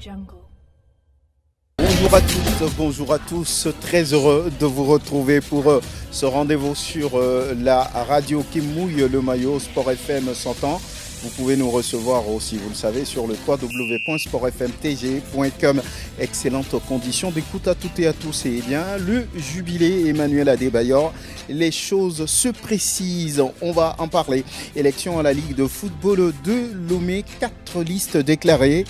Jungle. Bonjour à toutes, bonjour à tous, très heureux de vous retrouver pour ce rendez-vous sur la radio qui mouille le maillot Sport FM 100 ans. Vous pouvez nous recevoir aussi, vous le savez, sur le www.sportfmtg.com. Excellentes conditions d'écoute à toutes et à tous. Et bien, le jubilé Emmanuel Adebayor, les choses se précisent, on va en parler. Élection à la Ligue de football de Lomé, 4 listes déclarées.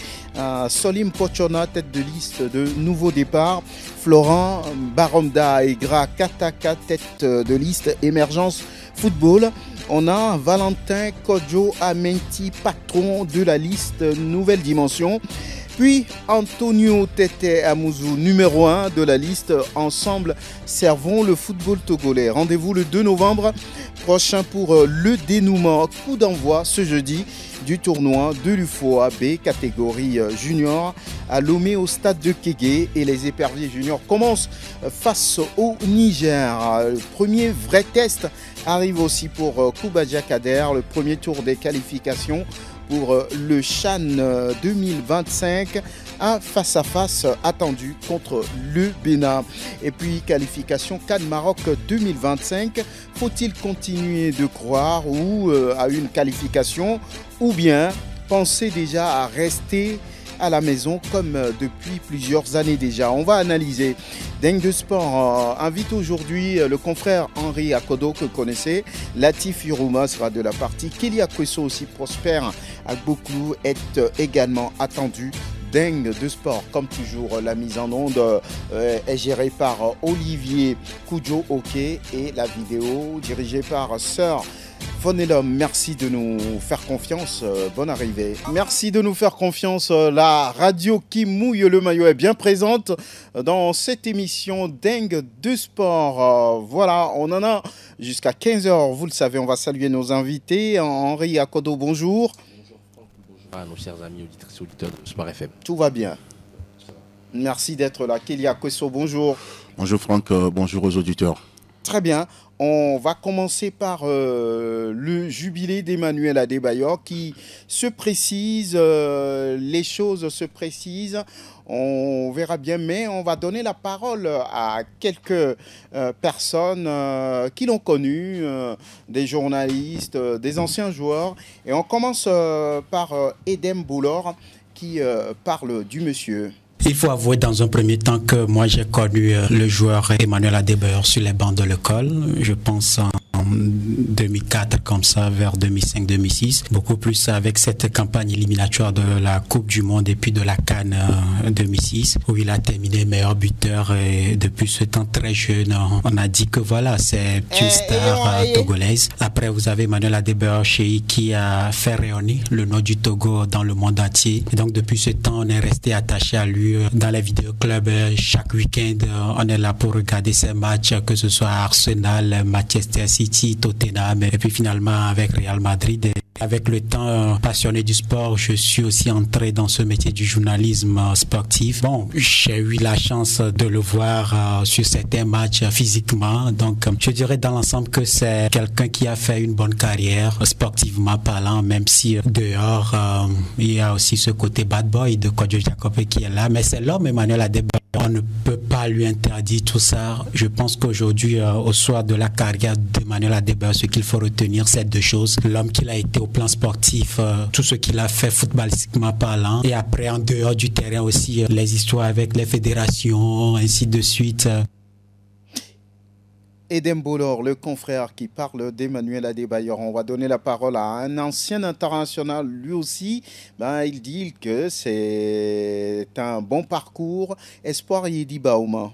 Solim Pochona, tête de liste de Nouveau Départ. Florent Baromda et Gra Kataka, tête de liste Émergence Football. On a Valentin Kodjo Amenti, patron de la liste Nouvelle Dimension. Puis Antonio Tete Amouzou, numéro 1 de la liste Ensemble Servons le football togolais. Rendez-vous le 2 novembre prochain pour le dénouement. Coup d'envoi ce jeudi du tournoi de l'UFOA B catégorie junior à Lomé au stade de Kégué. Et les éperviers juniors commencent face au Niger. Le premier vrai test arrive aussi pour Koubadia Kader, le premier tour des qualifications pour le CHAN 2025, un face-à-face attendu contre le Bénin. Et puis qualification CAN Maroc 2025, faut-il continuer de croire à une qualification ou bien penser déjà à rester à la maison comme depuis plusieurs années déjà? On va analyser. Dingue de Sport invite aujourd'hui le confrère Henri Akodo que vous connaissez. Latif Yuruma sera de la partie. Kelly Akweso aussi, Prosper Agboklou est également attendu. Dingue de Sport, comme toujours, la mise en onde est gérée par Olivier Koudjo Oké et la vidéo dirigée par Sœur Fonelum. Merci de nous faire confiance, bonne arrivée. Merci de nous faire confiance, la radio qui mouille le maillot est bien présente dans cette émission Dingue de Sport. Voilà, on en a jusqu'à 15h, vous le savez, on va saluer nos invités. Henri Akodo, bonjour. Bonjour Franck, bonjour à nos chers amis auditrices et auditeurs de Sport FM. Tout va bien. Merci d'être là. Kelly Akweso, bonjour. Bonjour Franck, bonjour aux auditeurs. Très bien. On va commencer par le jubilé d'Emmanuel Adebayor qui se précise, les choses se précisent, on verra bien, mais on va donner la parole à quelques personnes qui l'ont connu, des journalistes, des anciens joueurs. Et on commence par Edem Boulor qui parle du monsieur. Il faut avouer dans un premier temps que moi j'ai connu le joueur Emmanuel Adebayor sur les bancs de l'école. Je pense en 2004 comme ça, vers 2005-2006. Beaucoup plus avec cette campagne éliminatoire de la Coupe du Monde et puis de la CAN 2006 où il a terminé meilleur buteur et depuis ce temps très jeune, on a dit que voilà, c'est une star togolaise. Après vous avez Emmanuel Adebayor qui a fait rayonner le nom du Togo dans le monde entier. Et donc depuis ce temps, on est resté attaché à lui. Dans les vidéoclubs, chaque week-end, on est là pour regarder ces matchs, que ce soit Arsenal, Manchester City, Tottenham, et puis finalement avec Real Madrid. Avec le temps, passionné du sport, je suis aussi entré dans ce métier du journalisme sportif. Bon, j'ai eu la chance de le voir sur certains matchs physiquement. Donc, je dirais dans l'ensemble que c'est quelqu'un qui a fait une bonne carrière, sportivement parlant, même si dehors, il y a aussi ce côté bad boy de Kodjo Jacob qui est là. Mais c'est l'homme Emmanuel Adebayor. On ne peut pas lui interdire tout ça. Je pense qu'aujourd'hui, au soir de la carrière d'Emmanuel Adebayor, ce qu'il faut retenir, c'est deux choses. L'homme qu'il a été au plan sportif, tout ce qu'il a fait footballistiquement parlant, et après en dehors du terrain aussi, les histoires avec les fédérations, ainsi de suite. Edem Boulor, le confrère qui parle d'Emmanuel Adebayor. On va donner la parole à un ancien international, lui aussi. Il dit que c'est un bon parcours. Espoir Yedi Baouma.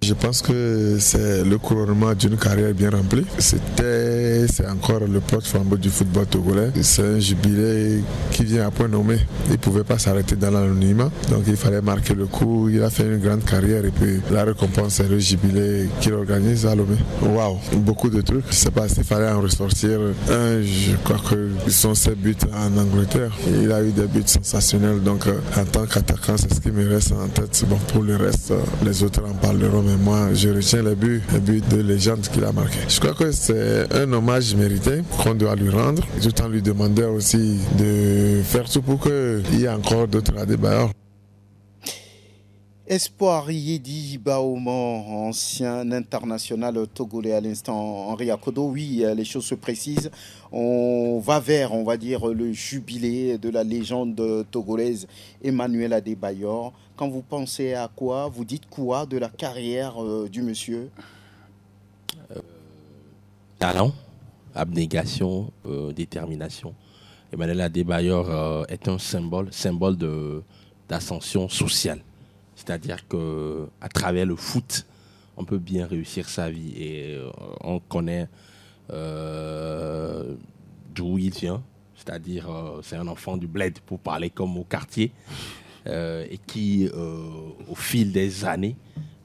Je pense que c'est le couronnement d'une carrière bien remplie. C'est encore le porte-flambeau du football togolais. C'est un jubilé qui vient à point nommé. Il ne pouvait pas s'arrêter dans l'anonymat. Donc il fallait marquer le coup. Il a fait une grande carrière et puis la récompense, c'est le jubilé qu'il organise à Lomé. Waouh, beaucoup de trucs. Je ne sais pas s'il fallait en ressortir un. Je crois que sont ses buts en Angleterre. Il a eu des buts sensationnels. Donc en tant qu'attaquant, c'est ce qui me reste en tête. Bon, pour le reste, les autres en parleront. Mais moi, je retiens les buts de légende qu'il a marqué. Je crois que c'est un hommage mérité qu'on doit lui rendre, tout en lui demandant aussi de faire tout pour qu'il y ait encore d'autres Adebayor. Espoir Yedi Baoman, ancien international togolais à l'instant, Henri Akodo, oui, les choses se précisent. On va vers, on va dire, le jubilé de la légende togolaise Emmanuel Adebayor. Quand vous pensez à quoi, vous dites quoi de la carrière du monsieur? Talent, abnégation, détermination. Emmanuel Adebayor est un symbole d'ascension sociale. C'est-à-dire qu'à travers le foot, on peut bien réussir sa vie. Et on connaît d'où il vient. C'est-à-dire c'est un enfant du bled, pour parler comme au quartier. Et qui, au fil des années,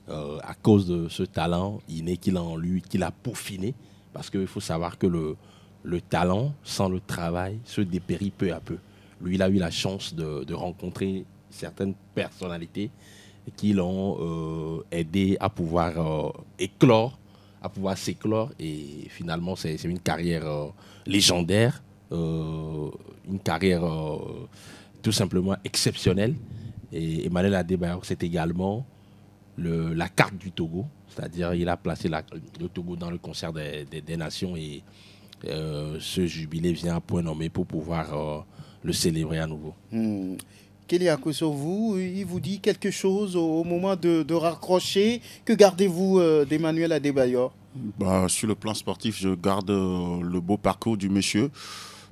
à cause de ce talent inné qu'il a en lui, qu'il a peaufiné, parce qu'il faut savoir que le talent, sans le travail, se dépérit peu à peu. Lui, il a eu la chance de rencontrer certaines personnalités qui l'ont aidé à pouvoir éclore, à pouvoir s'éclore. Et finalement, c'est une carrière légendaire, une carrière tout simplement exceptionnelle. Et Emmanuel Adebayor, c'est également la carte du Togo. C'est-à-dire il a placé le Togo dans le concert des nations. Et ce jubilé vient à point nommé pour pouvoir le célébrer à nouveau. Kelly Akoso, il vous dit quelque chose au moment de raccrocher. Que gardez-vous d'Emmanuel Adebayor? Sur le plan sportif, je garde le beau parcours du monsieur.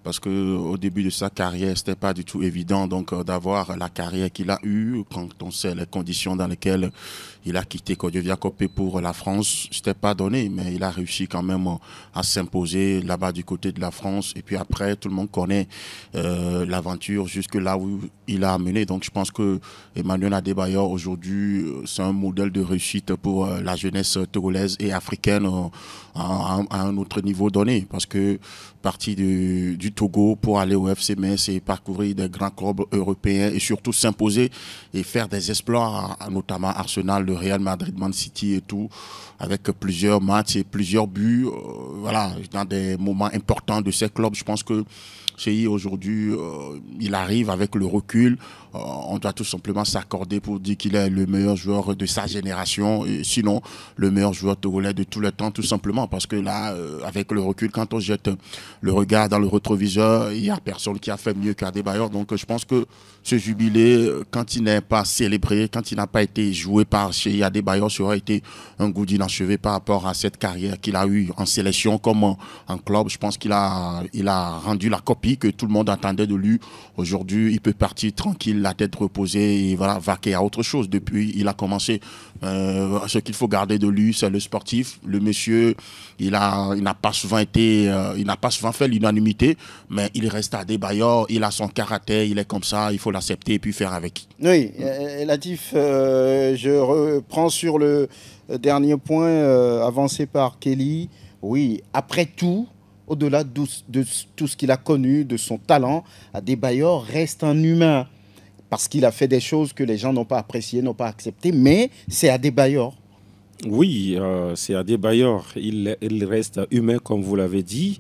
Parce qu'au début de sa carrière, ce n'était pas du tout évident d'avoir la carrière qu'il a eue quand on sait les conditions dans lesquelles il a quitté Kodjo-Viakopé pour la France. Ce n'était pas donné, mais il a réussi quand même à s'imposer là-bas du côté de la France. Et puis après, tout le monde connaît l'aventure jusque là où il a mené. Donc je pense que Emmanuel Adebayor, aujourd'hui, c'est un modèle de réussite pour la jeunesse togolaise et africaine à un autre niveau donné. Parce que parti du Togo pour aller au FC Metz et parcourir des grands clubs européens et surtout s'imposer et faire des exploits, notamment Arsenal, le Real Madrid, Man City et tout, avec plusieurs matchs et plusieurs buts, dans des moments importants de ces clubs. Je pense que chez aujourd'hui, il arrive avec le recul. On doit tout simplement s'accorder pour dire qu'il est le meilleur joueur de sa génération, et sinon le meilleur joueur togolais de tous les temps, tout simplement. Parce que là, avec le recul, quand on jette le regard dans le rétroviseur, il n'y a personne qui a fait mieux qu'Adebayor. Donc je pense que ce jubilé, quand il n'est pas célébré, quand il n'a pas été joué par chez Adebayor, ça aurait été un goût d'inachevé par rapport à cette carrière qu'il a eue en sélection comme en club. Je pense qu'il a rendu la copie que tout le monde attendait de lui. Aujourd'hui, il peut partir tranquille, la tête reposée et vaquer à autre chose. Depuis, il a commencé. Ce qu'il faut garder de lui, c'est le sportif. Le monsieur, il n'a pas souvent fait l'unanimité, mais il reste à Adebayor. Il a son caractère, il est comme ça. Il faut l'accepter et puis faire avec. Oui, Latif, je reprends sur le dernier point avancé par Kelly. Oui, après tout, au-delà de tout ce qu'il a connu, de son talent, Adebayor reste un humain. Parce qu'il a fait des choses que les gens n'ont pas appréciées, n'ont pas acceptées, mais c'est Adebayor. Oui, c'est Adebayor. Il reste humain, comme vous l'avez dit.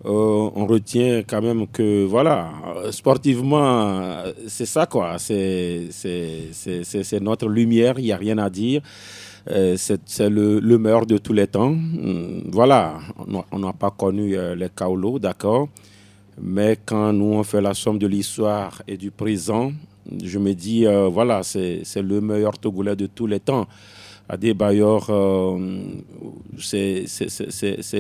On retient quand même que, sportivement, c'est ça, quoi. C'est notre lumière, il n'y a rien à dire. C'est le meilleur de tous les temps. On n'a pas connu les Kaolo, d'accord. Mais quand nous, on fait la somme de l'histoire et du présent, je me dis, c'est le meilleur Togolais de tous les temps. Adebayor, c'est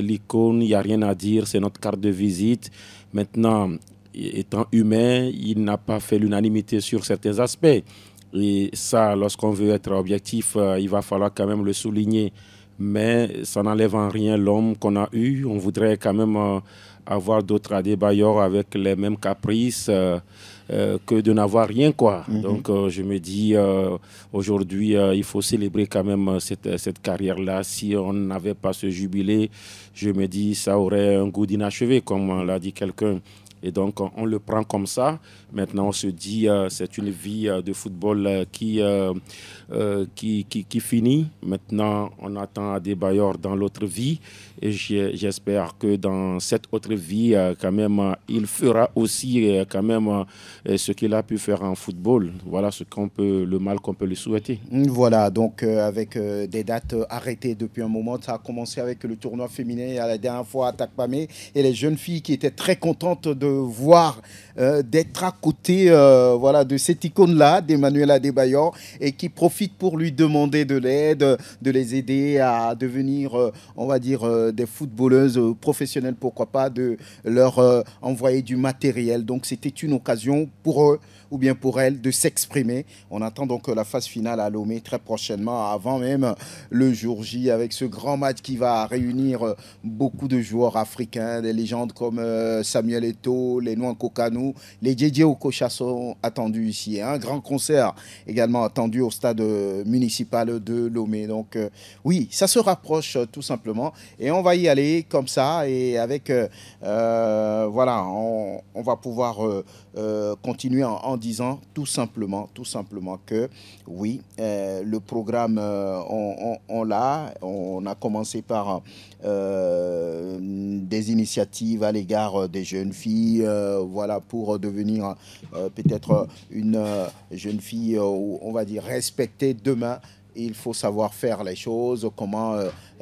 l'icône, il n'y a rien à dire, c'est notre carte de visite. Maintenant, étant humain, il n'a pas fait l'unanimité sur certains aspects. Et ça, lorsqu'on veut être objectif, il va falloir quand même le souligner. Mais ça n'enlève en rien l'homme qu'on a eu. On voudrait quand même avoir d'autres Adebayor avec les mêmes caprices que de n'avoir rien, quoi. Donc, je me dis, aujourd'hui, il faut célébrer quand même cette carrière-là. Si on n'avait pas ce jubilé, je me dis, ça aurait un goût d'inachevé, comme l'a dit quelqu'un. Et donc, on le prend comme ça. Maintenant, on se dit, c'est une vie de football qui finit. Maintenant, on attend Adebayor dans l'autre vie. Et j'espère que dans cette autre autre vie, quand même, il fera aussi quand même ce qu'il a pu faire en football. Voilà le mal qu'on peut lui souhaiter. Voilà, donc avec des dates arrêtées depuis un moment, ça a commencé avec le tournoi féminin à la dernière fois à Takpamé et les jeunes filles qui étaient très contentes de voir, d'être à côté voilà, de cette icône-là, d'Emmanuel Adebayor, et qui profitent pour lui demander de l'aide, de les aider à devenir, on va dire, des footballeuses professionnelles, pourquoi pas, de leur envoyer du matériel. Donc c'était une occasion pour eux ou bien pour elles de s'exprimer. On attend donc la phase finale à Lomé très prochainement, avant même le jour J, avec ce grand match qui va réunir beaucoup de joueurs africains, des légendes comme Samuel Eto'o, les Nouan Kokanou, les Djedje Okocha sont attendus ici. Un grand concert également attendu au stade municipal de Lomé. Donc oui, ça se rapproche tout simplement et on va y aller comme ça et avec, voilà, on va pouvoir continuer en disant tout simplement que oui, le programme, on l'a. On a commencé par des initiatives à l'égard des jeunes filles, voilà, pour devenir peut-être une jeune fille, on va dire, respectée demain. Il faut savoir faire les choses, comment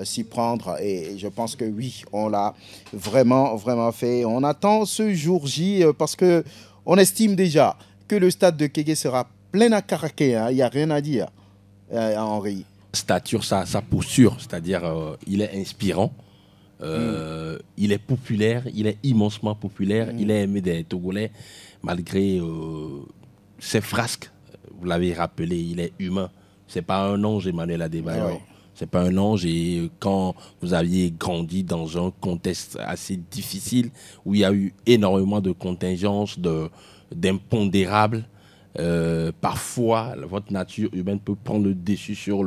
s'y prendre. Et je pense que oui, on l'a vraiment, vraiment fait. On attend ce jour J parce que on estime déjà que le stade de Kéké sera plein à craquer. Il n'y a rien à dire, Henri. Stature, sa posture, c'est-à-dire il est inspirant, il est populaire, il est immensement populaire, il est aimé des Togolais malgré ses frasques. Vous l'avez rappelé, il est humain. C'est pas un ange, Emmanuel Adebayor. Oui. C'est pas un ange. Et quand vous aviez grandi dans un contexte assez difficile, où il y a eu énormément de contingences, d'impondérables, parfois, votre nature humaine peut prendre le dessus sur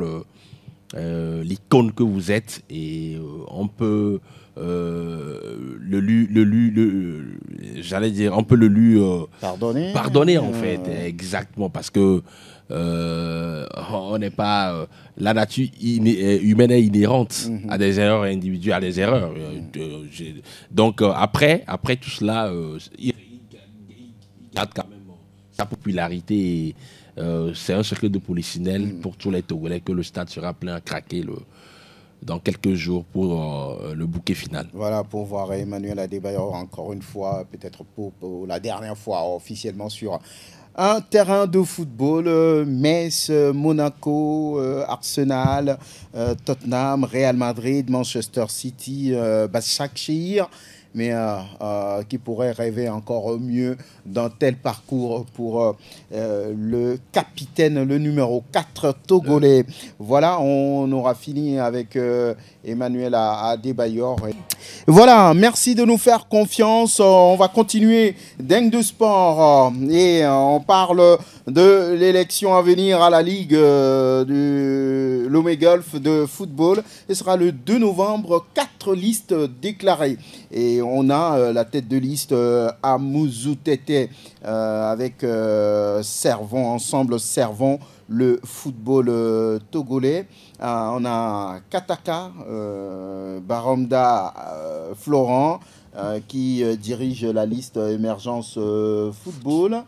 l'icône que vous êtes. Et on peut on peut pardonner en fait, exactement, parce que on n'est pas la nature humaine est inhérente à des erreurs individuelles, à des erreurs. Donc après tout cela, il garde quand même sa popularité. C'est un secret de polichinelle pour tous les Togolais que le stade sera plein à craquer dans quelques jours pour le bouquet final. Voilà, pour voir Emmanuel Adebayor encore une fois, peut-être pour la dernière fois officiellement sur un terrain de football. Metz, Monaco, Arsenal, Tottenham, Real Madrid, Manchester City, Başakşehir. Mais qui pourrait rêver encore mieux d'un tel parcours pour le capitaine, le numéro 4 togolais. Voilà, on aura fini avec Emmanuel Adebayor. Voilà, merci de nous faire confiance. On va continuer Dingue de Sport et on parle de l'élection à venir à la Ligue du Lomé Golf de football. Ce sera le 2 novembre, 4 listes déclarées. Et on a la tête de liste Amouzou Tete avec Ensemble Servons le football togolais. On a Kataka, Baromda Florent, qui dirige la liste Émergence Football.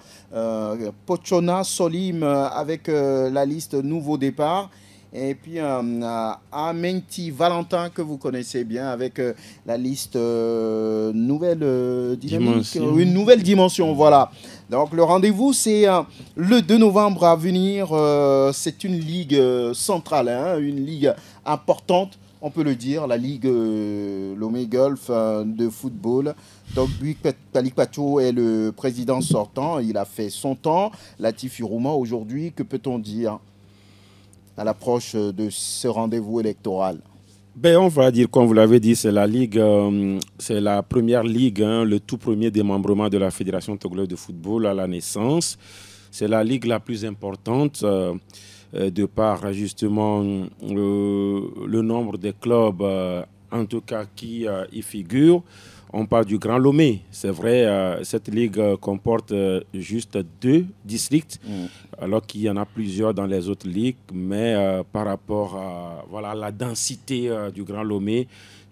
Pochona Solim avec la liste Nouveau Départ. Et puis Amenti Valentin, que vous connaissez bien, avec la liste Nouvelle Dynamique, une nouvelle dimension, voilà. Donc le rendez-vous, c'est le 2 novembre à venir. C'est une ligue centrale, une ligue importante, on peut le dire, la ligue Lomé Golf de football. Donc Talikpacho est le président sortant, il a fait son temps. Latif Urouma aujourd'hui, que peut-on dire à l'approche de ce rendez-vous électoral? On va dire, comme vous l'avez dit, c'est la ligue, c'est la première ligue, le tout premier démembrement de la Fédération togolaise de football à la naissance. C'est la ligue la plus importante de par justement le nombre de clubs, en tout cas, qui y figurent. On parle du Grand Lomé. C'est vrai, cette ligue comporte juste 2 districts, alors qu'il y en a plusieurs dans les autres ligues. Mais par rapport à la densité du Grand Lomé,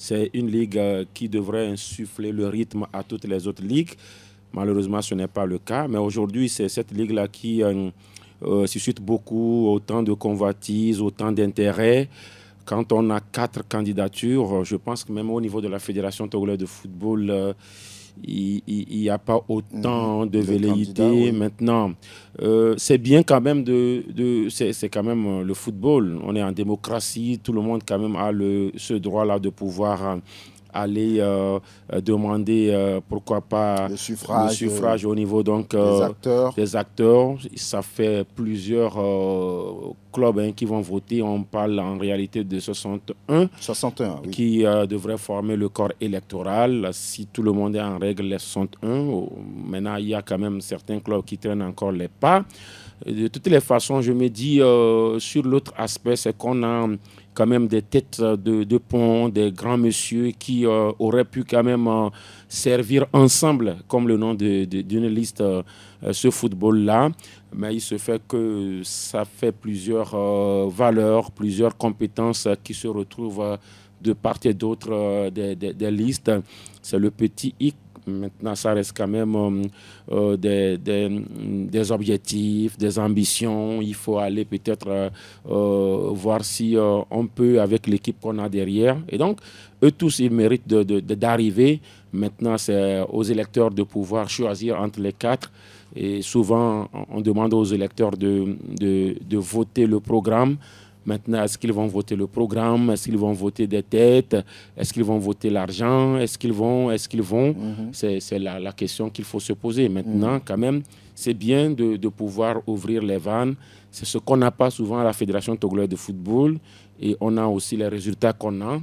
c'est une ligue qui devrait insuffler le rythme à toutes les autres ligues. Malheureusement, ce n'est pas le cas. Mais aujourd'hui, c'est cette ligue-là qui suscite beaucoup, autant de convoitises, autant d'intérêt. Quand on a 4 candidatures, je pense que même au niveau de la Fédération togolaise de football, il n'y a pas autant de velléité. Oui. Maintenant, c'est bien quand même c'est quand même le football. On est en démocratie, tout le monde quand même a ce droit-là de pouvoir aller demander, pourquoi pas, le suffrage au niveau donc, des acteurs. Ça fait plusieurs clubs qui vont voter. On parle en réalité de 61 oui. Qui devraient former le corps électoral. Si tout le monde est en règle, les 61. Maintenant, il y a quand même certains clubs qui traînent encore les pas. De toutes les façons, je me dis, sur l'autre aspect, c'est qu'on a quand même des têtes de pont, des grands messieurs qui auraient pu quand même servir ensemble, comme le nom d'une liste, ce football-là. Mais il se fait que ça fait plusieurs valeurs, plusieurs compétences qui se retrouvent de part et d'autre des listes. C'est le petit hic. Maintenant, ça reste quand même des objectifs, des ambitions. Il faut aller peut-être voir si on peut avec l'équipe qu'on a derrière. Et donc, eux tous, ils méritent d'arriver. Maintenant, c'est aux électeurs de pouvoir choisir entre les 4. Et souvent, on demande aux électeurs de voter le programme. Maintenant, est-ce qu'ils vont voter le programme? Est-ce qu'ils vont voter des têtes? Est-ce qu'ils vont voter l'argent? Est-ce qu'ils vont C'est la question qu'il faut se poser. Maintenant, quand même, c'est bien de pouvoir ouvrir les vannes. C'est ce qu'on n'a pas souvent à la Fédération togolaise de football. Et on a aussi les résultats qu'on a.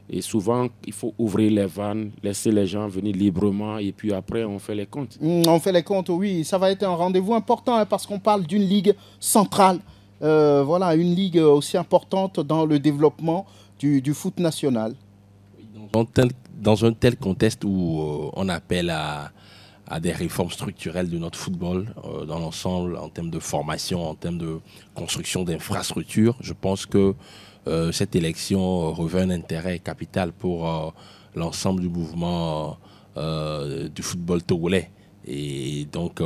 Et souvent, il faut ouvrir les vannes, laisser les gens venir librement. Et puis après, on fait les comptes. On fait les comptes, oui. Ça va être un rendez-vous important parce qu'on parle d'une ligue centrale. Voilà, une ligue aussi importante dans le développement du foot national. Dans un tel contexte où on appelle à des réformes structurelles de notre football dans l'ensemble, en termes de formation, en termes de construction d'infrastructures, je pense que cette élection revêt un intérêt capital pour l'ensemble du mouvement du football togolais. Et donc,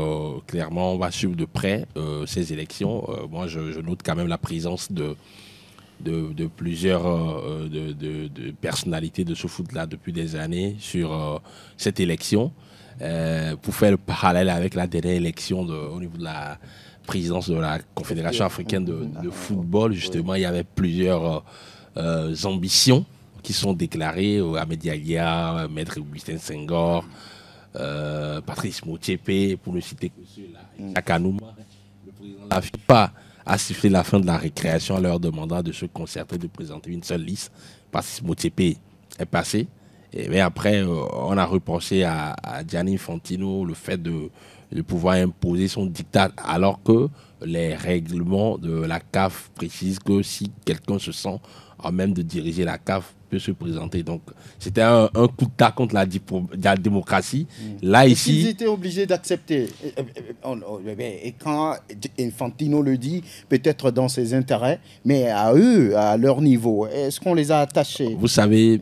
clairement, on va suivre de près ces élections. Moi, je note quand même la présence de plusieurs de personnalités de ce foot-là depuis des années sur cette élection. Pour faire le parallèle avec la dernière élection au niveau de la présidence de la Confédération africaine de football, justement, il y avait plusieurs ambitions qui sont déclarées. Ahmed Yahya, Maître Augustin Senghor, Patrice Motsepe, pour ne citer que ceux-là, Chakanouma, le président de la FIFA a sifflé la fin de la récréation en leur demandant de se concerter, de présenter une seule liste. Patrice Motsepe est passé. Mais après, on a reproché à Gianni Infantino le fait de pouvoir imposer son diktat, alors que les règlements de la CAF précisent que si quelqu'un se sent à même de diriger la CAF, peut se présenter. Donc, c'était un coup de tas contre la démocratie. Là, ici... Ils étaient obligés d'accepter. Et quand Infantino le dit, peut-être dans ses intérêts, mais à eux, à leur niveau, est-ce qu'on les a attachés? Vous savez...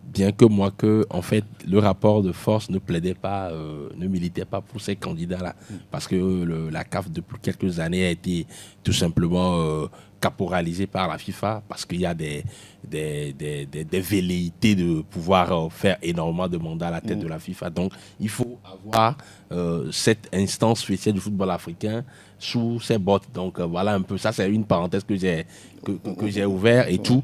Bien que moi, en fait, le rapport de force ne plaidait pas, ne militait pas pour ces candidats-là. Parce que la CAF, depuis quelques années, a été tout simplement caporalisée par la FIFA, parce qu'il y a des velléités de pouvoir faire énormément de mandats à la tête de la FIFA. Donc, il faut avoir cette instance spéciale du football africain sous ses bottes. Donc, voilà un peu. Ça, c'est une parenthèse que j'ai ouvert et tout.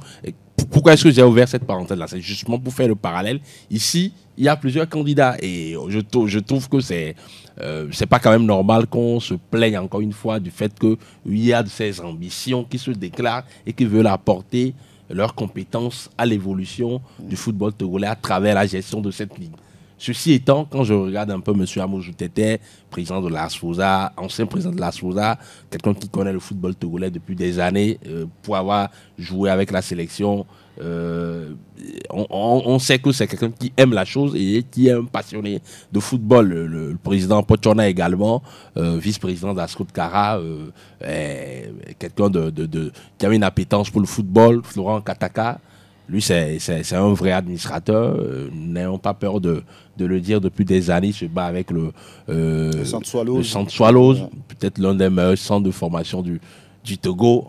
Pourquoi est-ce que j'ai ouvert cette parenthèse-là? C'est justement pour faire le parallèle. Ici, il y a plusieurs candidats et je trouve que c'est pas quand même normal qu'on se plaigne encore une fois du fait qu'il y a de ces ambitions qui se déclarent et qui veulent apporter leurs compétences à l'évolution du football togolais à travers la gestion de cette ligue. Ceci étant, quand je regarde un peu M. Amojou Tete, président de l'ASFOSA, ancien président de l'ASFOSA, quelqu'un qui connaît le football togolais depuis des années, pour avoir joué avec la sélection, on sait que c'est quelqu'un qui aime la chose et qui est un passionné de football. Le président Pochona également, vice-président d'Ascot Kara, quelqu'un qui avait une appétence pour le football, Florent Kataka. Lui, c'est un vrai administrateur. N'ayons pas peur de le dire, depuis des années, il se bat avec le Centre Swallows. Le Centre Swallows, peut-être l'un des meilleurs centres de formation du Togo,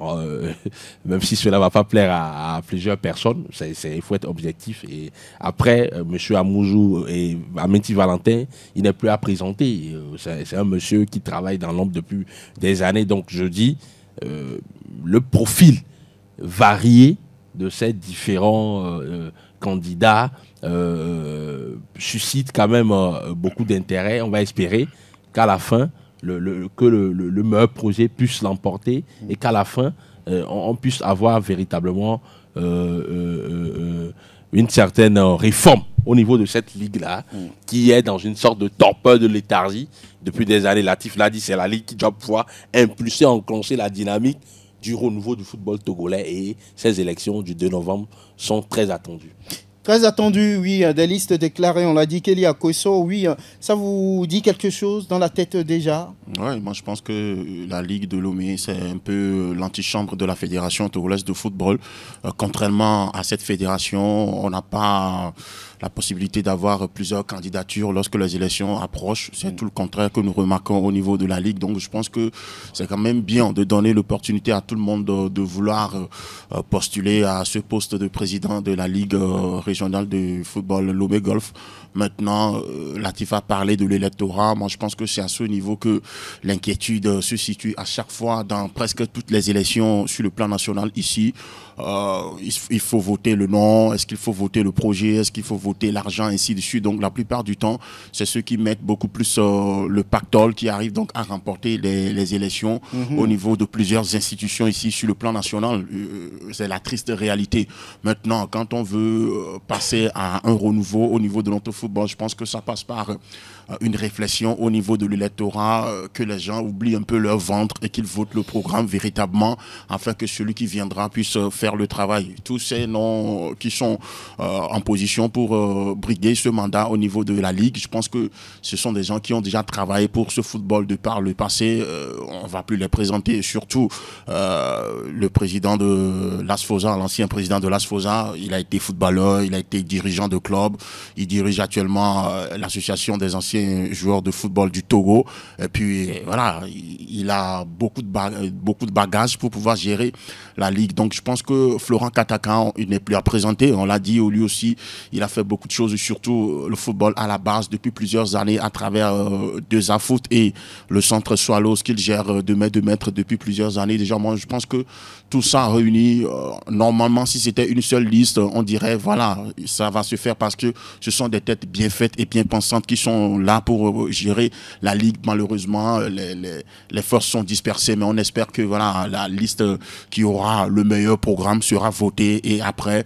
même si cela ne va pas plaire à plusieurs personnes. Il faut être objectif. Et après, M. Amouzou et Amenti Valentin, il n'est plus à présenter. C'est un monsieur qui travaille dans l'ombre depuis des années. Donc, je dis, le profil varié de ces différents candidats suscite quand même beaucoup d'intérêt. On va espérer qu'à la fin, que le meilleur projet puisse l'emporter et qu'à la fin, on puisse avoir véritablement une certaine réforme au niveau de cette ligue-là, qui est dans une sorte de torpeur, de léthargie depuis des années. Latif l'a dit, c'est la ligue qui doit pouvoir impulser, enclencher la dynamique du renouveau du football togolais, et ces élections du 2 novembre sont très attendues. Très attendu, oui, des listes déclarées, on l'a dit, Kelly Akoso, oui, ça vous dit quelque chose dans la tête déjà? Oui, moi je pense que la Ligue de Lomé, c'est un peu l'antichambre de la Fédération togolaise de football. Contrairement à cette fédération, on n'a pas la possibilité d'avoir plusieurs candidatures lorsque les élections approchent. C'est tout le contraire que nous remarquons au niveau de la Ligue. Donc je pense que c'est quand même bien de donner l'opportunité à tout le monde de vouloir postuler à ce poste de président de la Ligue régionale de football Lomé Golf. Maintenant, Latif a parlé de l'électorat. Moi, je pense que c'est à ce niveau que l'inquiétude se situe à chaque fois dans presque toutes les élections sur le plan national ici. Il faut voter le nom, est-ce qu'il faut voter le projet, est-ce qu'il faut voter l'argent, ainsi de suite. Donc la plupart du temps, c'est ceux qui mettent beaucoup plus le pactole qui arrivent donc à remporter les élections au niveau de plusieurs institutions ici sur le plan national. C'est la triste réalité. Maintenant, quand on veut passer à un renouveau au niveau de notre football, je pense que ça passe par une réflexion au niveau de l'électorat, que les gens oublient un peu leur ventre et qu'ils votent le programme véritablement, afin que celui qui viendra puisse faire le travail. Tous ces noms qui sont en position pour briguer ce mandat au niveau de la Ligue, je pense que ce sont des gens qui ont déjà travaillé pour ce football de par le passé. On ne va plus les présenter. Surtout le président de l'ASFOSA, l'ancien président de l'ASFOSA, il a été footballeur, il a été dirigeant de club, il dirige actuellement l'association des anciens joueurs de football du Togo. Et puis voilà, il a beaucoup de bagages pour pouvoir gérer la Ligue. Donc je pense que Florent Kataka, il n'est plus à présenter. On l'a dit, lui aussi, il a fait beaucoup de choses, surtout le football à la base depuis plusieurs années à travers 2A Foot et le centre Swallows qu'il gère de maître depuis plusieurs années. Déjà, moi, je pense que tout ça réuni, normalement, si c'était une seule liste, on dirait, voilà, ça va se faire parce que ce sont des têtes bien faites et bien pensantes qui sont là pour gérer la Ligue. Malheureusement, les forces sont dispersées, mais on espère que voilà, la liste qui aura le meilleur programme sera votée, et après,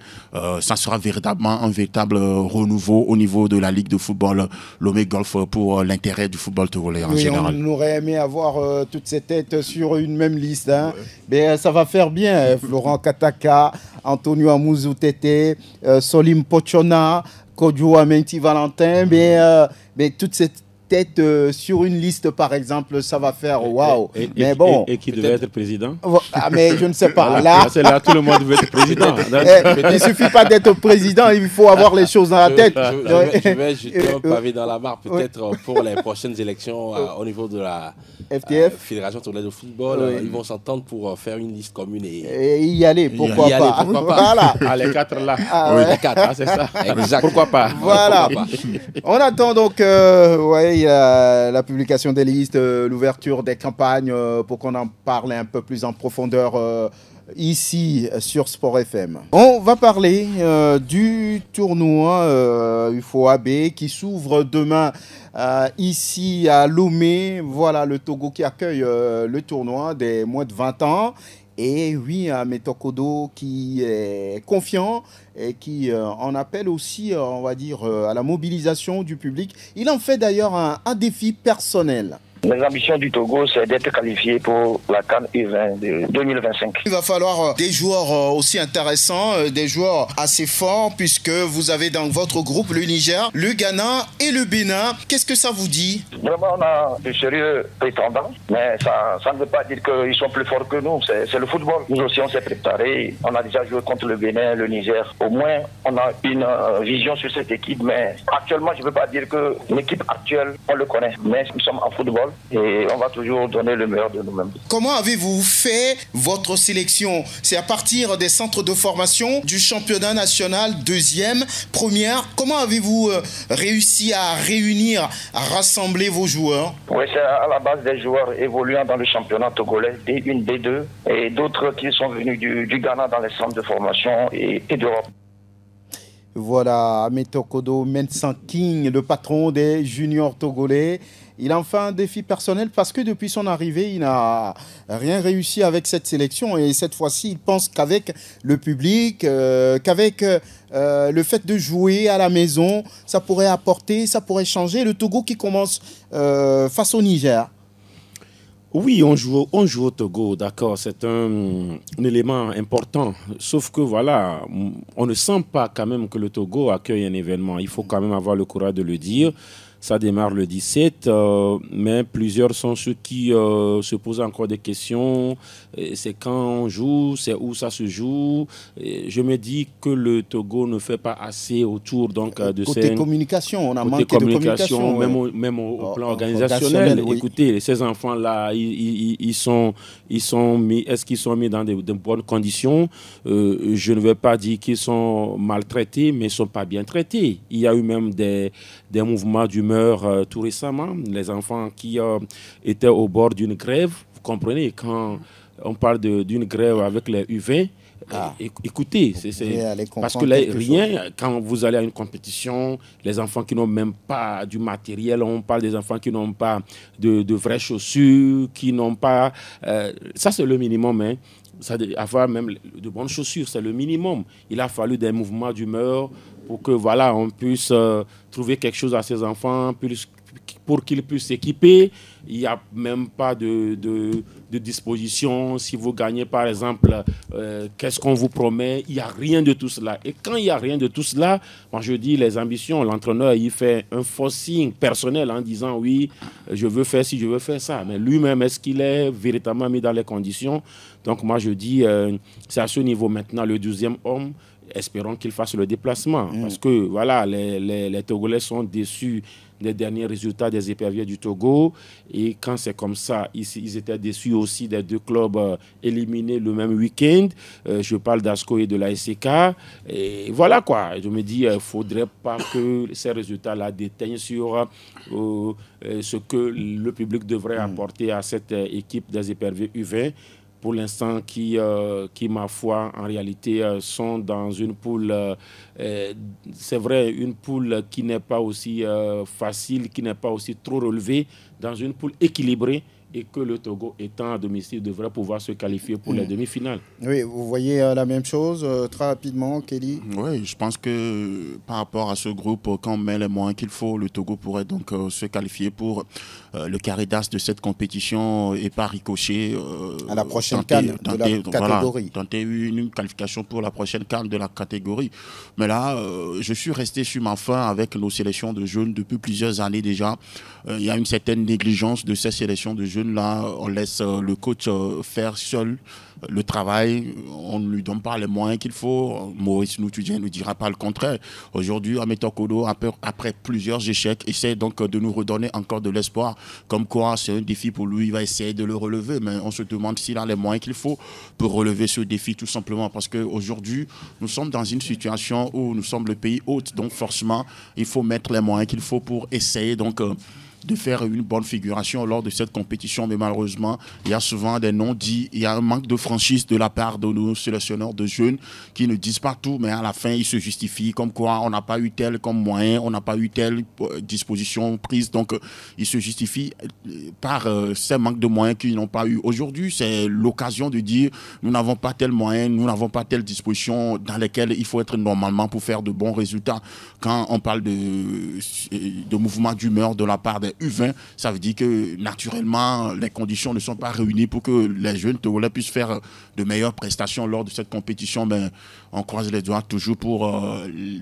ça sera véritablement un véritable renouveau au niveau de la Ligue de football Lomé Golf pour l'intérêt du football togolais en général. On aurait aimé avoir toutes ces têtes sur une même liste, hein. Mais ça va faire bien. Florent Kataka, Antonio Amouzou Tete, Solim Pochona, Kodjo Amenti Valentin, mais toutes ces têtes sur une liste, par exemple, ça va faire waouh. Mais bon. Et qui devait être président? Mais je ne sais pas. Voilà, c'est là, tout le monde veut être président. Il ne suffit pas d'être président, il faut avoir les choses dans la tête. Je vais jeter un pavé dans la mare, peut-être pour les prochaines élections au niveau de la FTF, Fédération togolaise de football. Ils vont s'entendre pour faire une liste commune et y aller. Pourquoi pas? Voilà. Ah, les quatre là. Oui, les quatre, c'est ça. Exact. Pourquoi pas? Voilà. On attend donc la publication des listes, l'ouverture des campagnes pour qu'on en parle un peu plus en profondeur ici sur Sport FM. On va parler du tournoi UFOAB qui s'ouvre demain ici à Lomé. Voilà le Togo qui accueille le tournoi des moins de 20 ans. Et oui, Metokodo qui est confiant et qui en appelle aussi, on va dire, à la mobilisation du public. Il en fait d'ailleurs un défi personnel. Les ambitions du Togo, c'est d'être qualifié pour la CAN U20 de 2025. Il va falloir des joueurs aussi intéressants, des joueurs assez forts, puisque vous avez dans votre groupe le Niger, le Ghana et le Bénin. Qu'est-ce que ça vous dit? Vraiment, on a de sérieux prétendants, mais ça ne veut pas dire qu'ils sont plus forts que nous. C'est le football. Nous aussi, on s'est préparé. On a déjà joué contre le Bénin, le Niger. Au moins, on a une vision sur cette équipe, mais actuellement, je ne veux pas dire que l'équipe actuelle, on le connaît. Mais nous sommes en football et on va toujours donner le meilleur de nous-mêmes. Comment avez-vous fait votre sélection? C'est à partir des centres de formation du championnat national, deuxième, première. Comment avez-vous réussi à réunir, à rassembler vos joueurs? Oui, c'est à la base des joueurs évoluant dans le championnat togolais, D1, D2, et d'autres qui sont venus du Ghana dans les centres de formation et d'Europe. Voilà, Ametokodo Mensah King, le patron des juniors togolais. Il a enfin un défi personnel parce que depuis son arrivée, il n'a rien réussi avec cette sélection. Et cette fois-ci, il pense qu'avec le public, qu'avec le fait de jouer à la maison, ça pourrait apporter, ça pourrait changer. Le Togo qui commence face au Niger. Oui, on joue au Togo, d'accord, c'est un élément important. Sauf que voilà, on ne sent pas quand même que le Togo accueille un événement. Il faut quand même avoir le courage de le dire. Ça démarre le 17, mais plusieurs sont ceux qui se posent encore des questions. C'est quand on joue, c'est où ça se joue. Je me dis que le Togo ne fait pas assez autour donc, de côté communication, on a manqué de communication. Même au plan organisationnel. Oui. Écoutez, ces enfants-là, est-ce qu'ils sont mis dans de bonnes conditions? Je ne vais pas dire qu'ils sont maltraités, mais ils ne sont pas bien traités. Il y a eu même des mouvements d'humeur tout récemment, les enfants qui étaient au bord d'une grève. Vous comprenez, quand on parle d'une grève avec les U20, écoutez, parce que là, quand vous allez à une compétition, les enfants qui n'ont même pas du matériel, on parle des enfants qui n'ont pas de vraies chaussures, qui n'ont pas... ça, c'est le minimum, hein. Avoir même de bonnes chaussures, c'est le minimum. Il a fallu des mouvements d'humeur pour que voilà, on puisse trouver quelque chose à ces enfants pour qu'ils puissent s'équiper. Il n'y a même pas de disposition. Si vous gagnez, par exemple, qu'est-ce qu'on vous promet? Il n'y a rien de tout cela. Et quand il n'y a rien de tout cela, moi je dis les ambitions, l'entraîneur, il fait un forcing personnel en disant oui, je veux faire ci, je veux faire ça. Mais lui-même, est-ce qu'il est véritablement mis dans les conditions? Donc moi je dis, c'est à ce niveau maintenant, le 12e homme, espérons qu'il fasse le déplacement. Parce que voilà, les Togolais sont déçus des derniers résultats des éperviers du Togo. Et quand c'est comme ça, ils étaient déçus aussi des deux clubs éliminés le même week-end. Je parle d'Asco et de la SCK. Et voilà quoi. Je me dis, il ne faudrait pas que ces résultats-là déteignent sur ce que le public devrait apporter à cette équipe des éperviers U20. Pour l'instant, qui, ma foi, en réalité, sont dans une poule, c'est vrai, une poule qui n'est pas aussi facile, qui n'est pas aussi trop relevée, dans une poule équilibrée, et que le Togo, étant à domicile, devrait pouvoir se qualifier pour les demi-finales. Oui, vous voyez la même chose, très rapidement, Kelly? Oui, je pense que par rapport à ce groupe, quand on met les moyens qu'il faut, le Togo pourrait donc se qualifier pour le carré d'as de cette compétition et pas ricocher. À la prochaine CAN de la catégorie. Tenter une qualification pour la prochaine CAN de la catégorie. Mais là, je suis resté sur ma faim avec nos sélections de jeunes depuis plusieurs années déjà. Il y a une certaine négligence de ces sélections de jeunes. Là, on laisse le coach faire seul le travail, on ne lui donne pas les moyens qu'il faut. Maurice Noutudien ne dira pas le contraire. Aujourd'hui, Ametokodo, après plusieurs échecs, essaie donc de nous redonner encore de l'espoir. Comme quoi, c'est un défi pour lui, il va essayer de le relever. Mais on se demande s'il a les moyens qu'il faut pour relever ce défi, tout simplement. Parce qu'aujourd'hui, nous sommes dans une situation où nous sommes le pays hôte. Donc forcément, il faut mettre les moyens qu'il faut pour essayer donc de faire une bonne figuration lors de cette compétition. Mais malheureusement, il y a souvent des non-dits. Il y a un manque de franchise de la part de nos sélectionneurs de jeunes qui ne disent pas tout, mais à la fin, ils se justifient comme quoi on n'a pas eu tel comme moyen, on n'a pas eu telle disposition prise. Donc, ils se justifient par ces manques de moyens qu'ils n'ont pas eu. Aujourd'hui, c'est l'occasion de dire nous n'avons pas tel moyen, nous n'avons pas telle disposition dans lesquelles il faut être normalement pour faire de bons résultats. Quand on parle de mouvement d'humeur de la part des des U20, ça veut dire que naturellement, les conditions ne sont pas réunies pour que les jeunes Togolais puissent faire de meilleures prestations lors de cette compétition. Ben, on croise les doigts toujours pour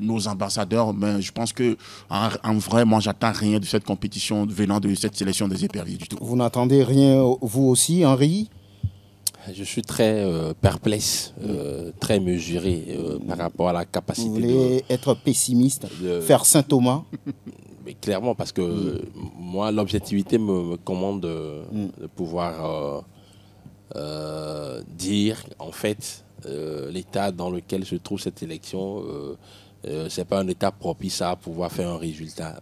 nos ambassadeurs. Mais je pense que en vrai, moi, j'attends rien de cette compétition venant de cette sélection des éperviers du tout. Vous n'attendez rien, vous aussi, Henri? Je suis très perplexe, très mesuré par rapport à la capacité. Vous voulez être pessimiste, faire Saint-Thomas? Mais clairement, parce que moi, l'objectivité me commande de pouvoir dire, en fait, l'état dans lequel se trouve cette élection, c'est pas un état propice à pouvoir faire un résultat.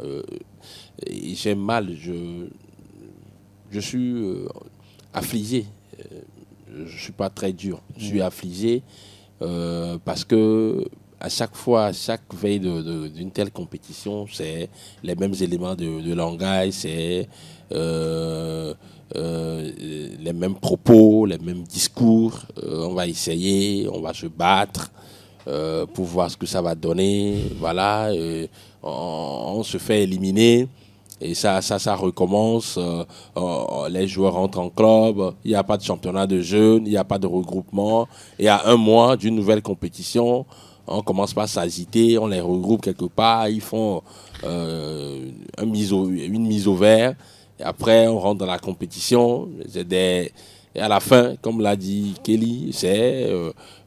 Et j'ai mal, je suis affligé. Je ne suis pas très dur. Je suis affligé parce que à chaque fois, à chaque veille d'une telle compétition, c'est les mêmes éléments de langage, c'est les mêmes propos, les mêmes discours. On va essayer, on va se battre pour voir ce que ça va donner. Voilà, on se fait éliminer. Et ça recommence, les joueurs rentrent en club, il n'y a pas de championnat de jeunes, il n'y a pas de regroupement. Et à un mois d'une nouvelle compétition, on commence par s'agiter, on les regroupe quelque part, ils font une mise au vert. Et après, on rentre dans la compétition. Et à la fin, comme l'a dit Kelly, c'est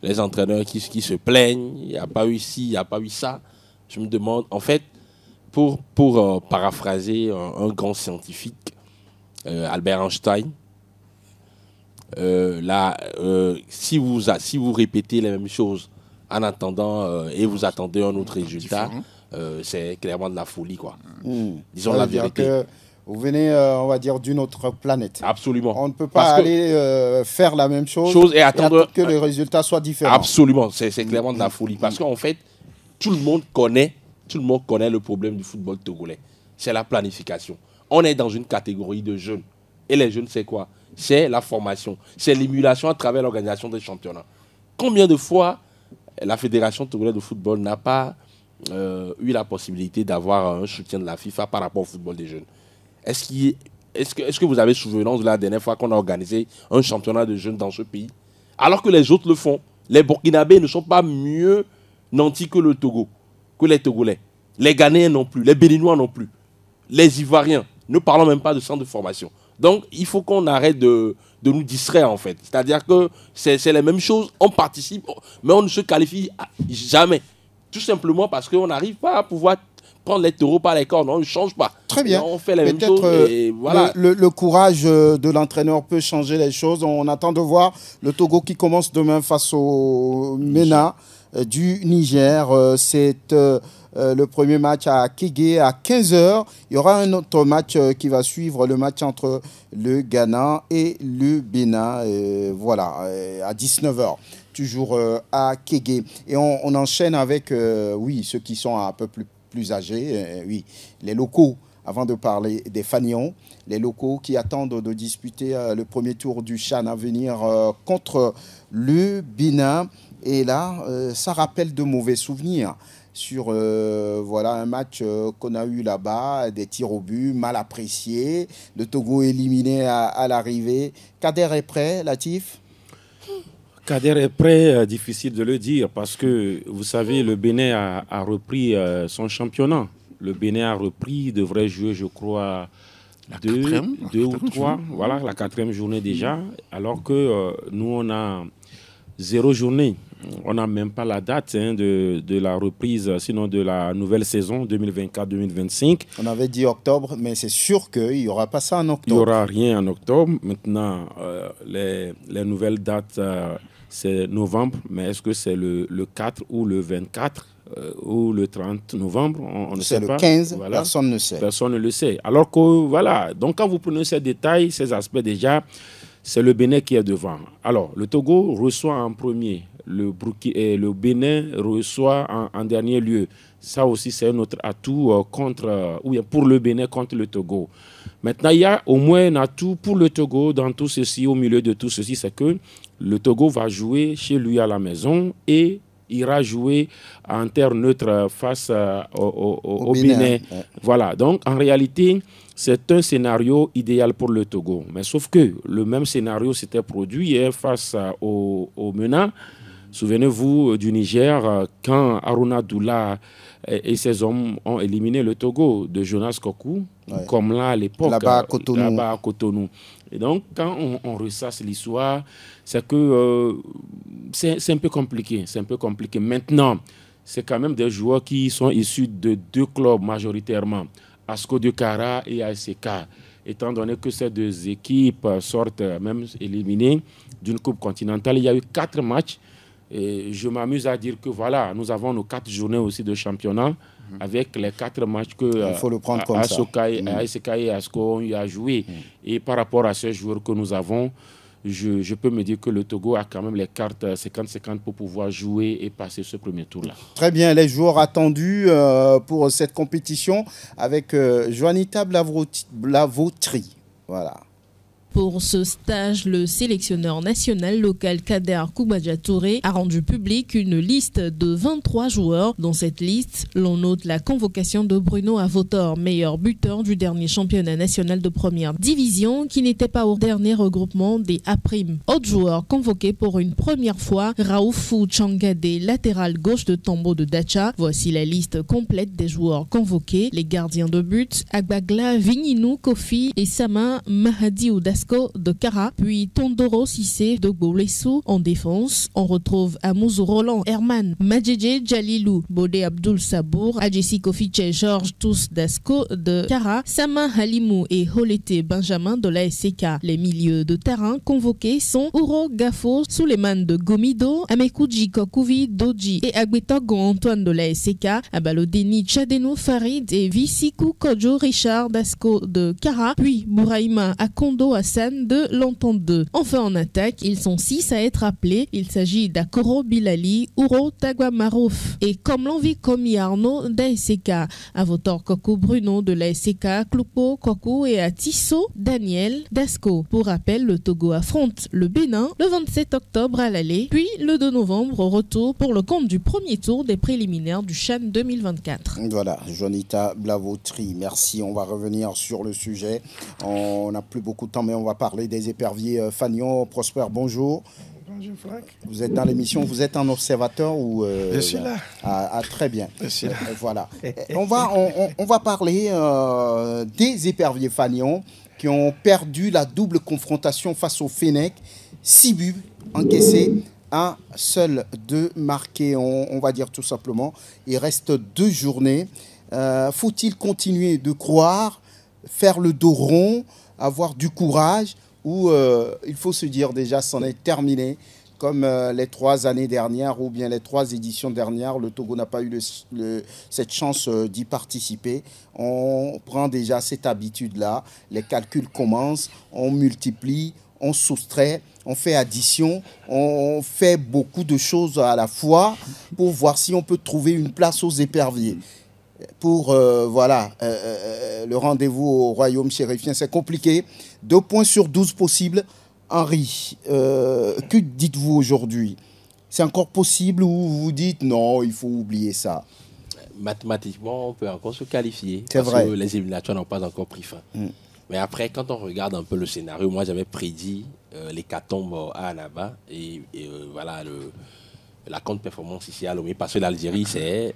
les entraîneurs qui se plaignent, il n'y a pas eu ci, il n'y a pas eu ça. Je me demande, en fait, pour paraphraser un grand scientifique, Albert Einstein, si vous répétez les mêmes choses en attendant et vous attendez un autre résultat, c'est clairement de la folie, quoi. Disons la vérité. Vous venez, on va dire, d'une autre planète. Absolument. On ne peut pas aller faire la même chose et attendre que le résultat soit différent. Absolument, c'est clairement de la folie. Parce qu'en fait, tout le monde connaît le problème du football togolais. C'est la planification. On est dans une catégorie de jeunes. Et les jeunes, c'est quoi? C'est la formation. C'est l'émulation à travers l'organisation des championnats. Combien de fois la Fédération togolaise de football n'a pas eu la possibilité d'avoir un soutien de la FIFA par rapport au football des jeunes? Est-ce que vous avez souvenance de la dernière fois qu'on a organisé un championnat de jeunes dans ce pays? Alors que les autres le font. Les Burkinabés ne sont pas mieux nantis que le Togo, que les Togolais. Les Ghanéens non plus, les Béninois non plus. Les Ivoiriens, ne parlons même pas de centre de formation. Donc, il faut qu'on arrête de nous distraire, en fait. C'est-à-dire que c'est les mêmes choses, on participe, mais on ne se qualifie jamais. Tout simplement parce qu'on n'arrive pas à pouvoir prendre les taureaux par les cornes, on ne change pas. Très bien. On fait les mêmes choses et voilà. Le courage de l'entraîneur peut changer les choses. On attend de voir le Togo qui commence demain face au MENA du Niger. C'est le premier match à Kégué à 15h. Il y aura un autre match qui va suivre, le match entre le Ghana et le Bénin. Voilà, à 19h. Toujours à Kégué. Et on enchaîne avec ceux qui sont un peu plus âgés, les locaux, avant de parler des Fanions, les locaux qui attendent de disputer le premier tour du CHAN à venir contre le Bénin. Et là, ça rappelle de mauvais souvenirs sur un match qu'on a eu là-bas, des tirs au but mal appréciés, le Togo éliminé à l'arrivée. Kader est prêt, Latif? Kader est prêt, difficile de le dire, parce que, vous savez, le Bénin a repris son championnat. Le Bénin a repris, devrait jouer, je crois, deux ou trois. Voilà, la 4e journée déjà. Alors que nous, on a 0 journée. On n'a même pas la date de la reprise, sinon de la nouvelle saison 2024-2025. On avait dit octobre, mais c'est sûr qu'il n'y aura pas ça en octobre. Il n'y aura rien en octobre. Maintenant, les nouvelles dates, c'est novembre, mais est-ce que c'est le 4 ou le 24 ou le 30 novembre? On ne sait pas. C'est le 15, voilà. Personne ne sait. Personne ne le sait. Alors que, voilà, donc quand vous prenez ces détails, ces aspects déjà, c'est le Bénin qui est devant. Alors, le Togo reçoit en premier, le Bénin reçoit en dernier lieu. Ça aussi, c'est un autre atout pour le Bénin contre le Togo. Maintenant, il y a au moins un atout pour le Togo dans tout ceci, au milieu de tout ceci, c'est que le Togo va jouer chez lui à la maison et ira jouer en terre neutre face au Bénin. Ouais. Voilà, donc en réalité, c'est un scénario idéal pour le Togo. Mais sauf que le même scénario s'était produit hier face au MENA. Souvenez-vous du Niger, quand Haruna Doula et ses hommes ont éliminé le Togo de Jonas Kokou, comme là à l'époque, là-bas à Cotonou. Et donc, quand on ressasse l'histoire, c'est que c'est un peu compliqué. C'est un peu compliqué. Maintenant, c'est quand même des joueurs qui sont issus de deux clubs majoritairement, ASCO de Kara et ASK. Étant donné que ces deux équipes sortent même éliminées d'une coupe continentale, il y a eu 4 matchs. Et je m'amuse à dire que voilà, nous avons nos 4 journées aussi de championnat avec les 4 matchs que il faut le prendre comme ASK et ASCO ont eu à jouer. Et par rapport à ces joueurs que nous avons, je peux me dire que le Togo a quand même les cartes 50-50 pour pouvoir jouer et passer ce premier tour-là. Très bien, les joueurs attendus pour cette compétition avec Juanita Blavotri. Voilà. Pour ce stage, le sélectionneur national local Kader Koubadia Touré a rendu public une liste de 23 joueurs. Dans cette liste, l'on note la convocation de Bruno Avotor, meilleur buteur du dernier championnat national de première division, qui n'était pas au dernier regroupement des A'. Autre joueur convoqué pour une première fois, Raoufou Changade, latéral gauche de Tambo de Dacha. Voici la liste complète des joueurs convoqués. Les gardiens de but, Agbagla Vigninou Kofi et Sama Mahadi Oudasko de Kara, puis Tondoro Sissé de Goulesu. En défense, on retrouve Amouzou Roland, Herman, Madjeje Jalilou, Bodé Abdul Sabour, Adjessi Kofiche Georges Tous Dasko de Kara, Sama Halimou et Holete Benjamin de la SCK. Les milieux de terrain convoqués sont Ouro Gafo, Suleiman de Gomido, Amekouji Kokuvi Doji et Agbetogo Antoine de la SCK, Abalodeni Tchadenou Farid et Vissikou Kodjo Richard Dasko de Kara, puis Bouraïma Akondo Hassan de l'Entente 2. Enfin en attaque, ils sont 6 à être appelés. Il s'agit d'Akoro Bilali, Ouro Tagwa Marouf et comme l'envie Komi Arnaud d'ASK, Avotor Koko Bruno de la SCK, Klupo Koko et Atisso Daniel Dasko. Pour rappel, le Togo affronte le Bénin le 27 octobre à l'aller, puis le 2 novembre au retour pour le compte du premier tour des préliminaires du CHAN 2024. Voilà, Juanita Blavotri, merci. On va revenir sur le sujet. On n'a plus beaucoup de temps, mais on va parler des éperviers Fagnon. Prosper, bonjour. Bonjour Franck. Vous êtes dans l'émission, vous êtes un observateur ou je suis là. Très bien. Je suis là. Voilà. On va parler des éperviers Fagnon qui ont perdu la double confrontation face au Fennec. 6 buts encaissés, un seul 2 marqués, on va dire tout simplement. Il reste 2 journées. Faut-il continuer de croire, faire le dos rond, avoir du courage, ou il faut se dire déjà c'en est terminé, comme les 3 années dernières ou bien les 3 éditions dernières, le Togo n'a pas eu cette chance d'y participer. On prend déjà cette habitude-là, les calculs commencent, on multiplie, on soustrait, on fait addition, on fait beaucoup de choses à la fois pour voir si on peut trouver une place aux éperviers. Pour le rendez-vous au royaume chérifien, c'est compliqué. 2 points sur 12 possibles. Henri, que dites-vous aujourd'hui? C'est encore possible ou vous vous dites non, il faut oublier ça? Mathématiquement, on peut encore se qualifier. C'est vrai. Que les éliminatoires n'ont pas encore pris fin. Mais après, quand on regarde un peu le scénario, moi j'avais prédit l'hécatombe à Annaba et voilà la contre-performance ici à Lomé, parce que l'Algérie c'est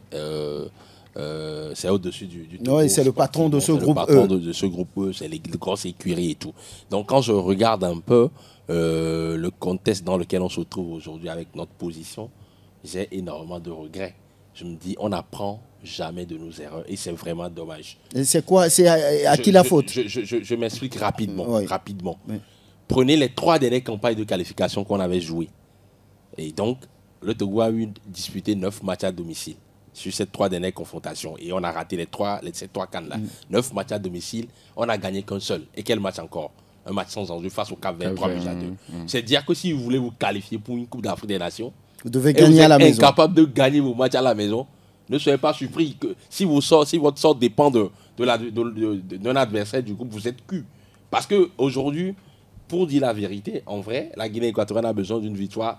au-dessus du Togo. Oui, c'est le patron de ce groupe. Le patron de ce groupe E, c'est les grosses écuries et tout. Donc quand je regarde un peu le contexte dans lequel on se trouve aujourd'hui avec notre position, j'ai énormément de regrets. Je me dis, on n'apprend jamais de nos erreurs et c'est vraiment dommage. Et c'est quoi? C'est à qui la faute? Je m'explique rapidement. Oui. Oui. Prenez les 3 dernières campagnes de qualification qu'on avait jouées. Et donc, le Togo a disputé 9 matchs à domicile sur ces 3 dernières confrontations. Et on a raté ces 3 cannes-là. 9 matchs à domicile, on n'a gagné qu'un seul. Et quel match encore? Un match sans enjeu face au Cap-Vert, 3 buts à 2. C'est dire que si vous voulez vous qualifier pour une Coupe d'Afrique des Nations, vous devez gagner à la maison. Vous êtes incapable de gagner vos matchs à la maison. Ne soyez pas surpris que si votre sort dépend d'un adversaire du groupe, vous êtes cul. Parce qu'aujourd'hui, pour dire la vérité, en vrai, la Guinée équatoriale a besoin d'une victoire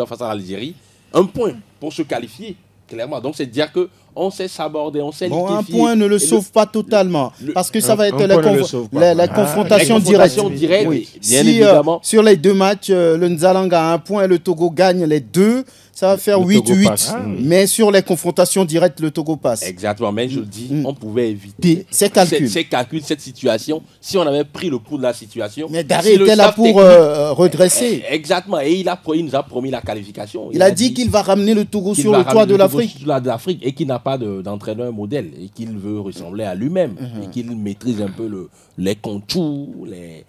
face à l'Algérie. un point pour se qualifier, clairement. Donc, c'est dire qu'on sait s'aborder, on sait liquéfier. Un point ne le sauve pas totalement, parce que ça va être la confrontation directe. Oui. Bien évidemment. Sur les 2 matchs, le Nzalanga a un point et le Togo gagne les 2. Ça va faire 8-8. Mais sur les confrontations directes, le Togo passe. Exactement. Mais je dis, on pouvait éviter ces calculs, cette situation, si on avait pris le pouls de la situation. Mais Daré était là pour redresser. Exactement. Et il nous a promis la qualification. Il a dit qu'il va ramener le Togo sur le toit de l'Afrique. Et qu'il n'a pas d'entraîneur modèle. Et qu'il veut ressembler à lui-même. Et qu'il maîtrise un peu les contours, les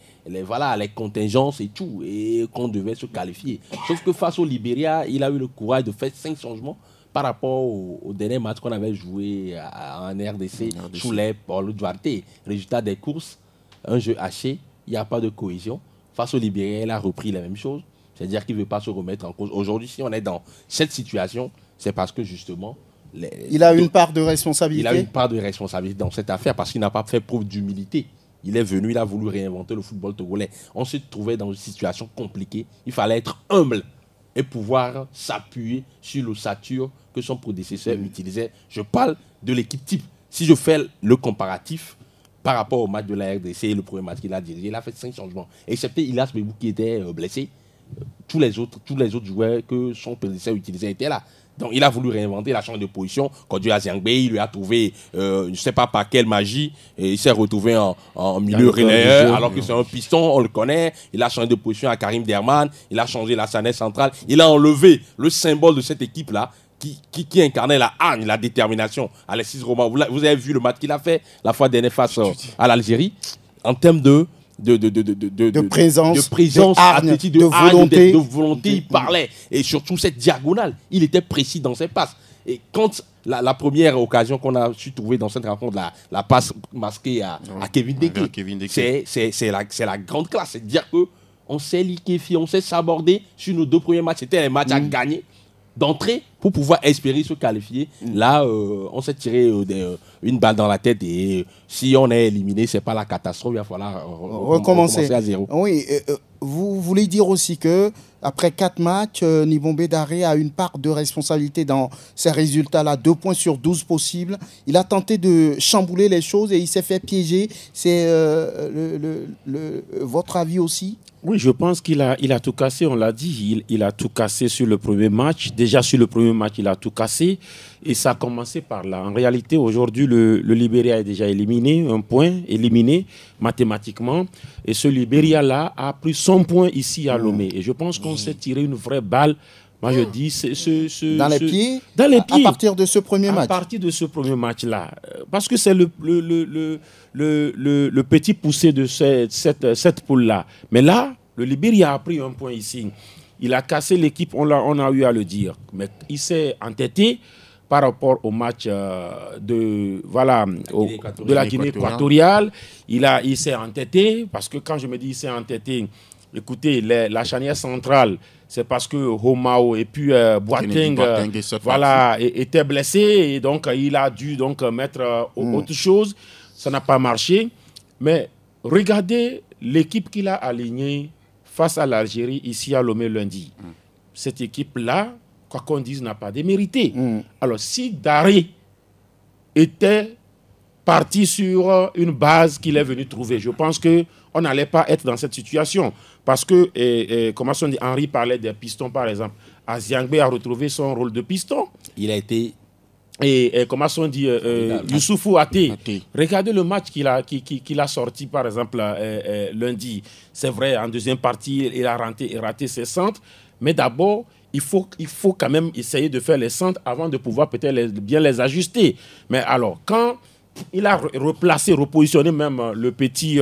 contingences et tout, et qu'on devait se qualifier. Sauf que face au Libéria, il a eu le courage de faire 5 changements par rapport au dernier match qu'on avait joué en RDC sous les Paulo Duarte. Résultat des courses, un jeu haché, il n'y a pas de cohésion. Face au Libéria, il a repris la même chose. C'est-à-dire qu'il ne veut pas se remettre en cause. Aujourd'hui, si on est dans cette situation, c'est parce que justement... il a une part de responsabilité. Il a une part de responsabilité dans cette affaire parce qu'il n'a pas fait preuve d'humilité. Il est venu, il a voulu réinventer le football togolais. On se trouvait dans une situation compliquée. Il fallait être humble et pouvoir s'appuyer sur l'ossature que son prédécesseur utilisait. Je parle de l'équipe type. Si je fais le comparatif par rapport au match de la RDC, le premier match qu'il a dirigé, il a fait 5 changements. Excepté Ilas Bebou qui était blessé. Tous les autres joueurs que son prédécesseur utilisait étaient là. Donc, il a voulu réinventer la chambre de position. Quand Dieu a Ziangbe, il lui a trouvé, je ne sais pas par quelle magie, et il s'est retrouvé en milieu relayeur, alors que c'est un piston, on le connaît. Il a changé de position à Karim Derman, il a changé la sannette centrale. Il a enlevé le symbole de cette équipe-là, qui incarnait la hargne, la détermination. Alexis Roman, vous avez vu le match qu'il a fait la fois dernière face à l'Algérie, en termes de présence, athlétique, de volonté, il parlait. Et surtout cette diagonale, il était précis dans ses passes. Et quand la première occasion qu'on a su trouver dans cette rencontre, la passe masquée à Kevin Deke, c'est la grande classe. C'est dire qu'on s'est liquéfié, on s'est s'aborder sur nos 2 premiers matchs. C'était les matchs à gagner d'entrée pour pouvoir espérer se qualifier. Là, on s'est tiré une balle dans la tête et si on est éliminé, c'est pas la catastrophe, il va falloir recommencer à zéro. Oui, vous voulez dire aussi que après 4 matchs, Nibombe Daré a une part de responsabilité dans ces résultats-là, 2 points sur 12 possibles. Il a tenté de chambouler les choses et il s'est fait piéger. C'est votre avis aussi? Oui, je pense qu'il a tout cassé, on l'a dit. Il a tout cassé sur le premier match. Déjà sur le premier match, il a tout cassé. Et ça a commencé par là. En réalité, aujourd'hui, le Libéria est déjà éliminé, 1 point, éliminé mathématiquement. Et ce Libéria-là a pris 100 points ici à Lomé. Et je pense qu'on s'est tiré une vraie balle. Moi, je dis, dans les pieds. À partir de ce premier match. À partir de ce premier match-là. Parce que c'est le petit poussé de cette poule-là. Mais là, le Libéria a pris 1 point ici. Il a cassé l'équipe, on a eu à le dire. Mais il s'est entêté par rapport au match de la Guinée équatoriale. Il s'est entêté, parce que quand je me dis il s'est entêté, écoutez, la charnière centrale, c'est parce que Homao et puis Boateng étaient blessés et donc il a dû mettre autre chose. Ça n'a pas marché. Mais regardez l'équipe qu'il a alignée face à l'Algérie ici à Lomé lundi. Cette équipe-là, quoi qu'on dise, n'a pas démérité. Alors si Daré était parti sur une base qu'il est venu trouver, je pense qu'on n'allait pas être dans cette situation. Parce que, comment on dit, Henri parlait des pistons par exemple. Aziangbe a retrouvé son rôle de piston. Il a été... Et comment on dit, Youssoufou Até. Regardez le match qu'il a sorti par exemple lundi. C'est vrai, en deuxième partie, il a raté ses centres. Mais d'abord, il faut quand même essayer de faire les centres avant de pouvoir peut-être bien les ajuster. Mais alors, quand il a repositionné même le petit